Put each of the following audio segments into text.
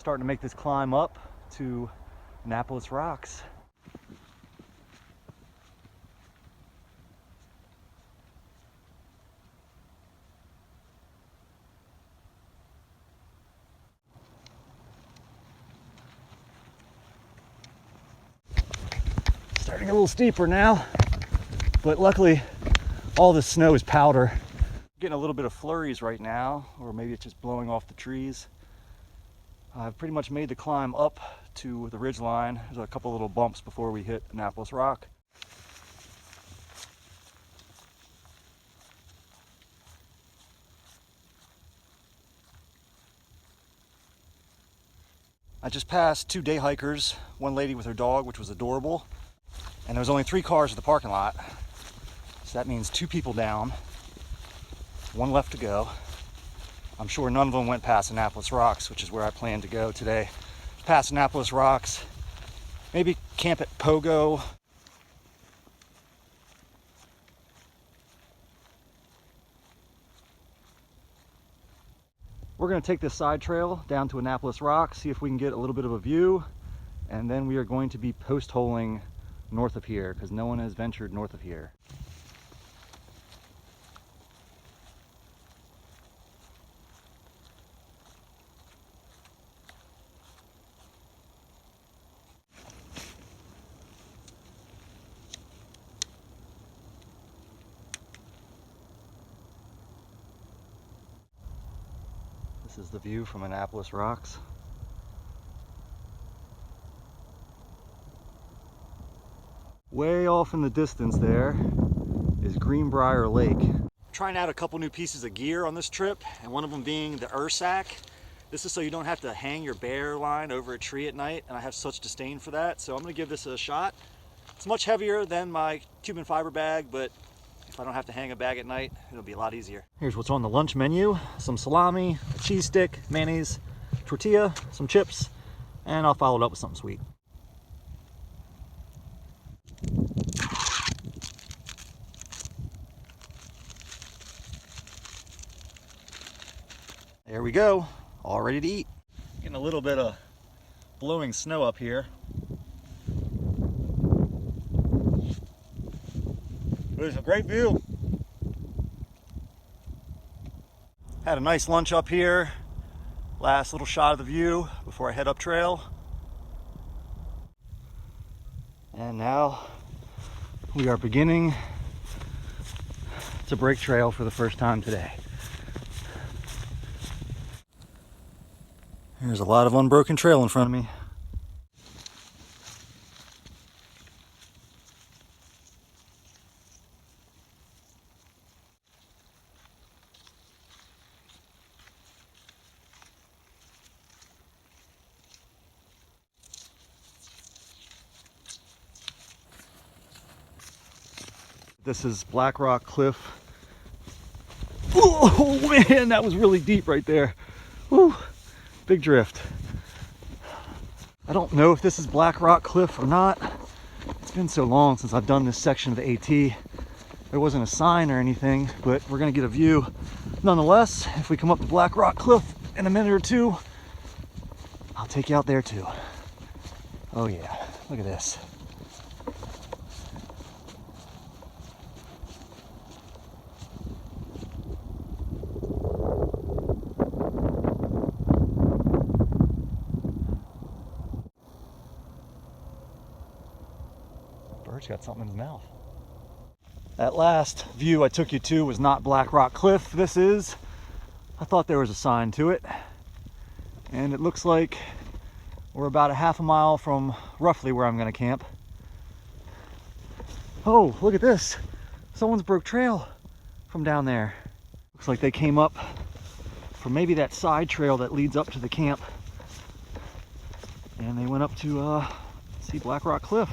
starting to make this climb up to Anapolis Rocks. Starting a little steeper now, but luckily all this snow is powder. Getting a little bit of flurries right now, or maybe it's just blowing off the trees. I've pretty much made the climb up to the ridge line. There's a couple little bumps before we hit Annapolis Rock. I just passed 2 day hikers, one lady with her dog, which was adorable, and there was only 3 cars in the parking lot. So that means 2 people down, 1 left to go. I'm sure none of them went past Annapolis Rocks, which is where I plan to go today. Past Annapolis Rocks, maybe camp at POGO. We're going to take this side trail down to Annapolis Rocks, see if we can get a little bit of a view, and then we are going to be post-holing north of here because no one has ventured north of here. This is the view from Annapolis Rocks. Way off in the distance there is Greenbrier Lake. Trying out a couple new pieces of gear on this trip, and one of them being the Zpacks. This is so you don't have to hang your bear line over a tree at night, and I have such disdain for that, so I'm going to give this a shot. It's much heavier than my Cuban fiber bag, but if I don't have to hang a bag at night, it'll be a lot easier. Here's what's on the lunch menu. Some salami, a cheese stick, mayonnaise, tortilla, some chips, and I'll follow it up with something sweet. There we go, all ready to eat. Getting a little bit of blowing snow up here. It's a great view. Had a nice lunch up here. Last little shot of the view before I head up trail. And now we are beginning to break trail for the first time today. There's a lot of unbroken trail in front of me. This is Black Rock Cliff. Oh man, that was really deep right there. Woo, big drift. I don't know if this is Black Rock Cliff or not. It's been so long since I've done this section of the AT. There wasn't a sign or anything, but we're gonna get a view. Nonetheless, if we come up to Black Rock Cliff in a minute or two, I'll take you out there too. Oh yeah, look at this. Bird's got something in his mouth. That last view I took you to was not Black Rock Cliff. This is. I thought there was a sign to it. And it looks like we're about a half a mile from roughly where I'm going to camp. Oh, look at this. Someone's broke trail from down there. Looks like they came up from maybe that side trail that leads up to the camp. And they went up to see Black Rock Cliff.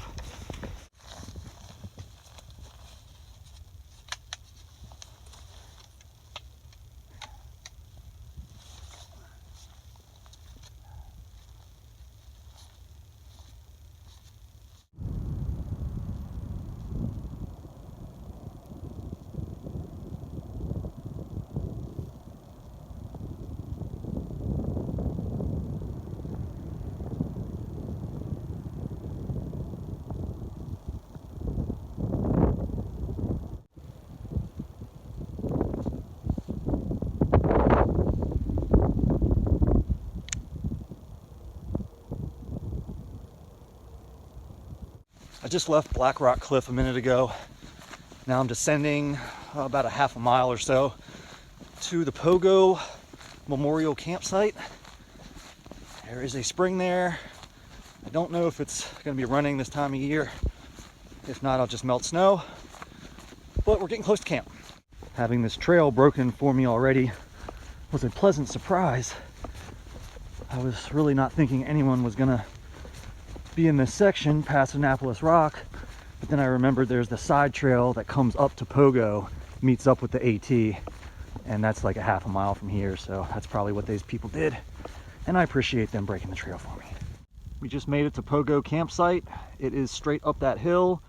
I just left Black Rock Cliff a minute ago. Now I'm descending about a half a mile or so to the POGO Memorial Campsite. There is a spring there. I don't know if it's going to be running this time of year. If not, I'll just melt snow. But we're getting close to camp. Having this trail broken for me already was a pleasant surprise. I was really not thinking anyone was going to be in this section past Anapolis Rock. But then I remembered there's the side trail that comes up to POGO, meets up with the AT, and that's like a half a mile from here, so that's probably what these people did, and I appreciate them breaking the trail for me. We just made it to POGO campsite. It is straight up that hill,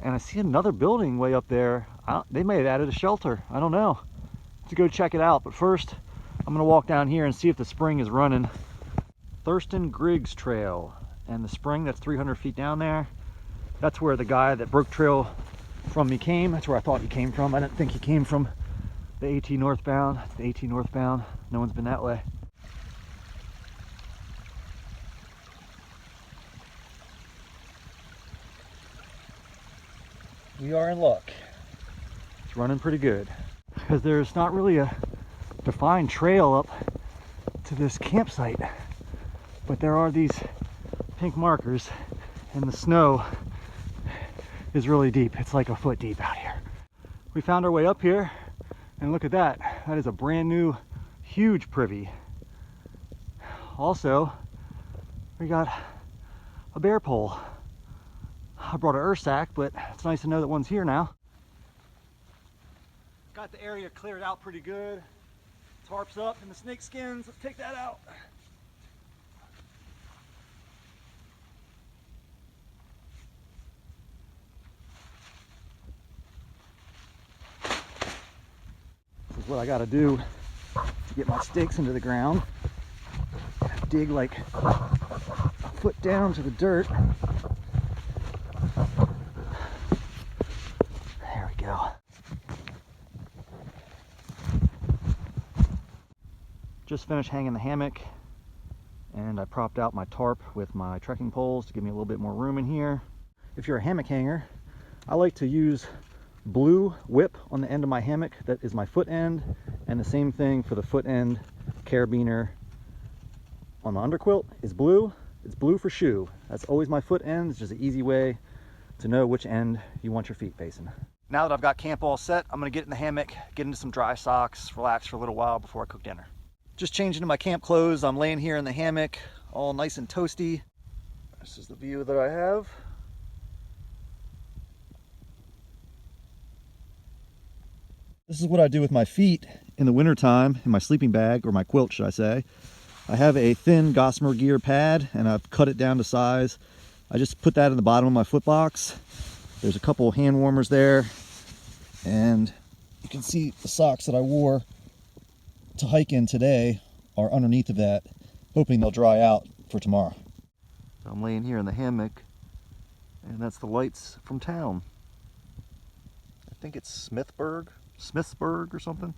and I see another building way up there. They may have added a shelter, I don't know. To go check it out, but first I'm gonna walk down here and see if the spring is running. Thurston Griggs Trail, and the spring that's 300 feet down there, that's where the guy that broke trail from me came. That's where I thought he came from. I didn't think he came from the AT northbound. It's the AT northbound. No one's been that way. We are in luck. It's running pretty good because there's not really a defined trail up to this campsite, but there are these pink markers, and the snow is really deep. It's like a foot deep out here. We found our way up here, and look at that. That is a brand new, huge privy. Also, we got a bear pole. I brought an sack, but it's nice to know that one's here now. Got the area cleared out pretty good. Tarps up and the snake skins. Let's take that out. This is what I gotta do to get my stakes into the ground. Dig like a foot down to the dirt. There we go. Just finished hanging the hammock, and I propped out my tarp with my trekking poles to give me a little bit more room in here. If you're a hammock hanger, I like to use blue whip on the end of my hammock. That is my foot end, and the same thing for the foot end carabiner on the underquilt is blue. It's blue for shoe. That's always my foot end. It's just an easy way to know which end you want your feet facing. Now that I've got camp all set, I'm gonna get in the hammock, get into some dry socks, relax for a little while before I cook dinner. Just changing to my camp clothes. I'm laying here in the hammock, all nice and toasty. This is the view that I have. This is what I do with my feet in the wintertime, in my sleeping bag, or my quilt, should I say. I have a thin Gossamer Gear pad, and I've cut it down to size. I just put that in the bottom of my foot box. There's a couple hand warmers there, and you can see the socks that I wore to hike in today are underneath of that, hoping they'll dry out for tomorrow. So I'm laying here in the hammock, and that's the lights from town. I think it's Smithsburg or something.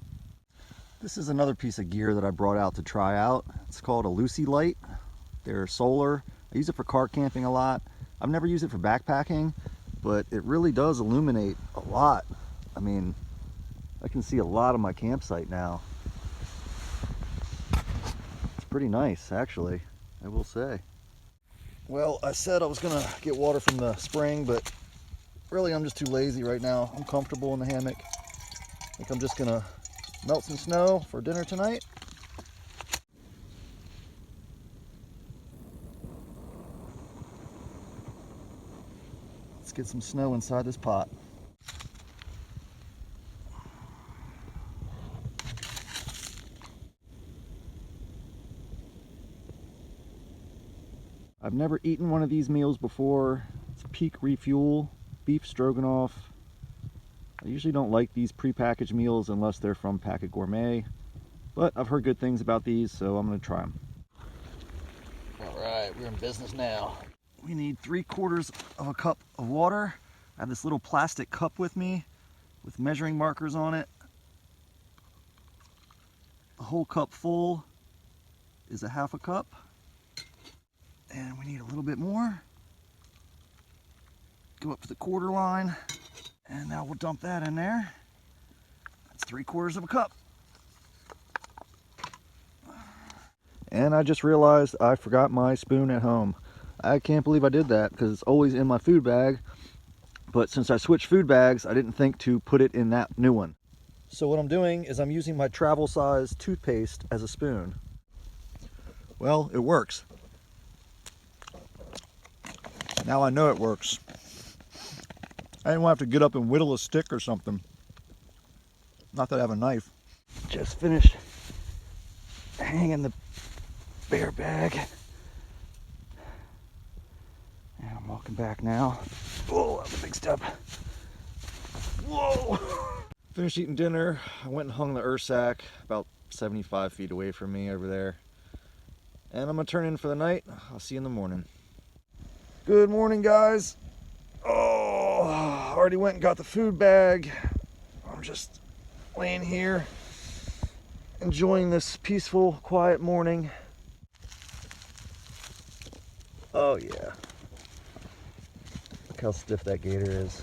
This is another piece of gear that I brought out to try out. It's called a Lucy light. They're solar. I use it for car camping a lot. I've never used it for backpacking, but it really does illuminate a lot. I mean, I can see a lot of my campsite now. It's pretty nice, actually, I will say. Well, I said I was gonna get water from the spring, but really I'm just too lazy right now. I'm comfortable in the hammock. I think I'm just gonna melt some snow for dinner tonight. Let's get some snow inside this pot. I've never eaten one of these meals before. It's Peak Refuel beef stroganoff. I usually don't like these prepackaged meals unless they're from Packit Gourmet, but I've heard good things about these, so I'm going to try them. All right, we're in business now. We need 3/4 of a cup of water. I have this little plastic cup with me with measuring markers on it. A whole cup full is a 1/2 cup. And we need a little bit more. Go up to the quarter line, and now we'll dump that in there. That's 3/4 of a cup. And I just realized I forgot my spoon at home. I can't believe I did that because it's always in my food bag. But since I switched food bags, I didn't think to put it in that new one. So what I'm doing is I'm using my travel size toothpaste as a spoon. Well, it works. Now I know it works. I didn't want to have to get up and whittle a stick or something. Not that I have a knife. Just finished hanging the bear bag. And I'm walking back now. Whoa, that was a big step. Whoa! Finished eating dinner. I went and hung the Zpacks about 75 feet away from me over there. And I'm gonna turn in for the night. I'll see you in the morning. Good morning, guys. Oh, I already went and got the food bag. I'm just laying here, enjoying this peaceful, quiet morning. Oh yeah. Look how stiff that gator is.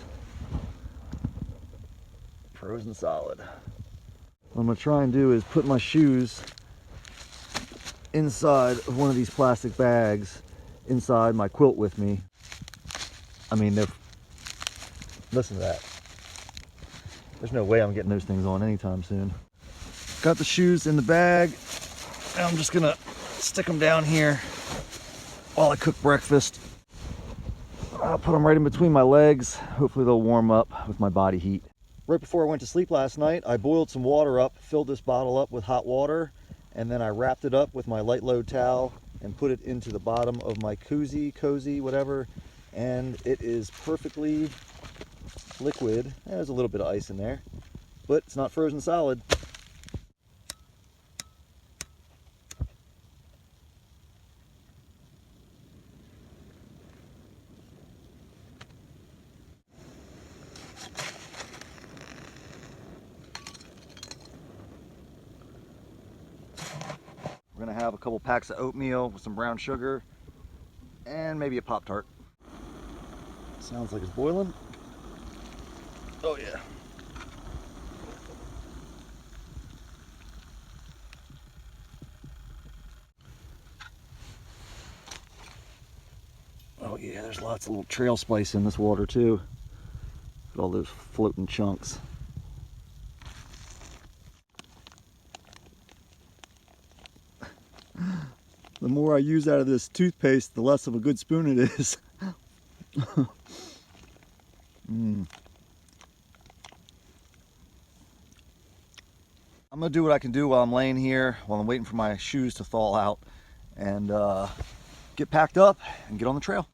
Frozen solid. What I'm gonna try and do is put my shoes inside of one of these plastic bags inside my quilt with me. I mean, listen to that. There's no way I'm getting those things on anytime soon. Got the shoes in the bag, and I'm just gonna stick them down here while I cook breakfast. I'll put them right in between my legs. Hopefully they'll warm up with my body heat. Right before I went to sleep last night, I boiled some water up, filled this bottle up with hot water, and then I wrapped it up with my light load towel and put it into the bottom of my cozy, whatever, and it is perfectly liquid. There's a little bit of ice in there, but it's not frozen solid. We're gonna have a couple packs of oatmeal with some brown sugar and maybe a Pop-Tart. Sounds like it's boiling. Oh yeah. Oh yeah, there's lots of little trail spice in this water too. Look at all those floating chunks. The more I use out of this toothpaste, the less of a good spoon it is. I'm gonna do what I can do while I'm laying here, while I'm waiting for my shoes to thaw out, and get packed up and get on the trail.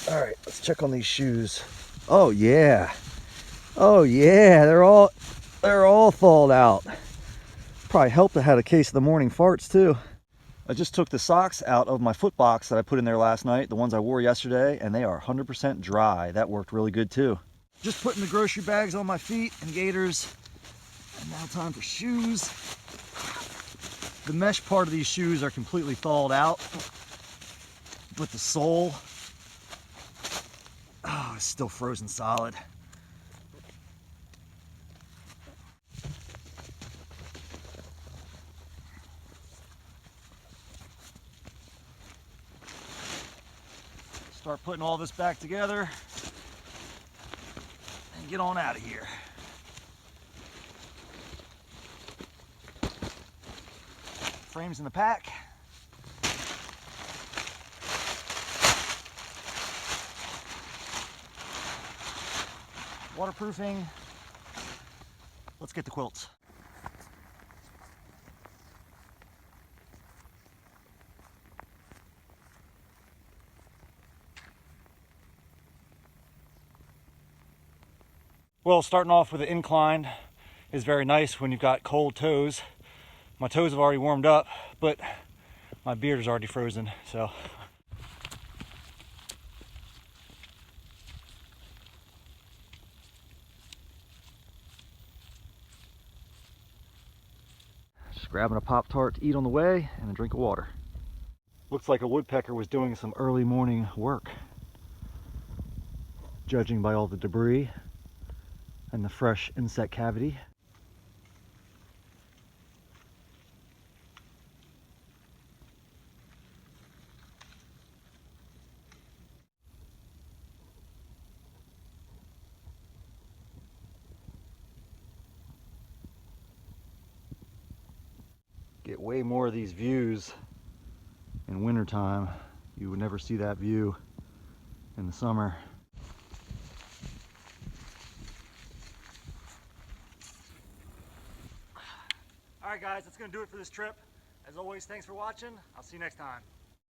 All right, let's check on these shoes. Oh yeah, they're all thawed out. Probably helped I had a case of the morning farts too. I just took the socks out of my foot box that I put in there last night, the ones I wore yesterday, and they are 100% dry. That worked really good too. Just putting the grocery bags on my feet and gaiters. And now time for shoes. The mesh part of these shoes are completely thawed out, but the sole, is still frozen solid. Start putting all this back together and get on out of here. Frames in the pack. Waterproofing. Let's get the quilts. Well, starting off with the incline is very nice when you've got cold toes. My toes have already warmed up, but my beard is already frozen, so. Just grabbing a Pop-Tart to eat on the way and a drink of water. Looks like a woodpecker was doing some early morning work. judging by all the debris and the fresh insect cavity. Get way more of these views in wintertime. You would never see that view in the summer. All right guys, that's gonna do it for this trip. As always, thanks for watching. I'll see you next time.